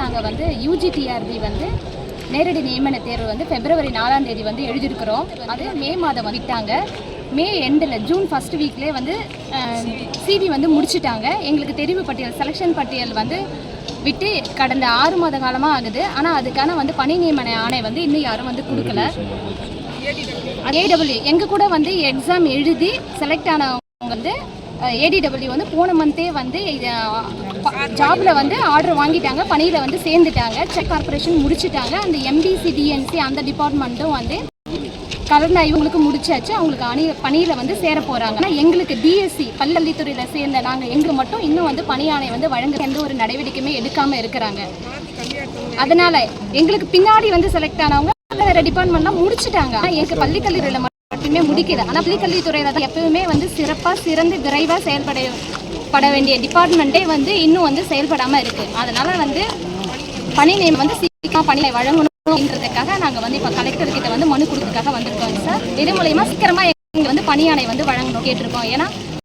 நாங்கள் வந்து யூஜிடிஆர்பி வந்து நேரடி நியமன தேர்வு வந்து பிப்ரவரி 4ஆம் தேதி வந்து எழுதியிருக்கிறோம். அது மே மாதம் விட்டாங்க. மே எண்டில் ஜூன் ஃபஸ்ட் வீக்லேயே வந்து சிவி வந்து முடிச்சுட்டாங்க. எங்களுக்கு தெரிவு பட்டியல் செலெக்ஷன் பட்டியல் வந்து விட்டு கடந்த 6 மாத காலமாக ஆகுது. ஆனால் அதுக்கான வந்து பணி நியமன ஆணை வந்து இன்னும் யாரும் வந்து கொடுக்கல. ஏடபிள்யூ எங்கள் கூட வந்து எக்ஸாம் எழுதி செலக்ட் ஆனவங்க வந்து ஏடிடபிள்யூ வந்து போன மந்தே வந்து ஜாபில் வந்து ஆர்டர் வாங்கிட்டாங்க, பணியில் வந்து சேர்ந்துட்டாங்க. செக் கார்பரேஷன் முடிச்சுட்டாங்க. அந்த எம்பிசி டிஎன்சி அந்த டிபார்ட்மெண்ட்டும் வந்து கலந்தாய்வு உங்களுக்கு முடிச்சாச்சு. அவங்களுக்கு பணியில் வந்து சேர போகிறாங்க. ஆனால் எங்களுக்கு டிஎஸ்சி பள்ளிக்கல்வித்துறையில் சேர்ந்த எங்களுக்கு மட்டும் இன்னும் வந்து பணியாணை வந்து வழங்க எந்த ஒரு நடவடிக்கையுமே எடுக்காமல் இருக்கிறாங்க. அதனால் எங்களுக்கு பின்னாடி வந்து செலக்ட் ஆனவங்க வேறு டிபார்ட்மெண்ட்லாம் முடிச்சுட்டாங்க. ஆனால் எங்களுக்கு பள்ளிக்கல்வித்துறையில் மட்டுமே முடிக்கல. ஆனால் பள்ளிக்கல்வித்துறையில் தான் எப்பவுமே வந்து சிறப்பாக சிறந்து விரைவாக செயல்பட வேண்டிய டிபார்ட்மெண்ட்டே வந்து இன்னும் வந்து செயல்படாமல் இருக்குது. அதனால் வந்து பணி நியமனம் வந்து சீக்கிரமாக பணியை வழங்கணும் அப்படின்றதுக்காக நாங்கள் வந்து இப்போ கலெக்டர்கிட்ட வந்து மனு கொடுக்கறதுக்காக வந்திருக்கோங்க சார். இது மூலயமா சீக்கிரமாக எங்களுக்கு வந்து பணியாணை வந்து வழங்கணும் கேட்டிருக்கோம். ஏன்னா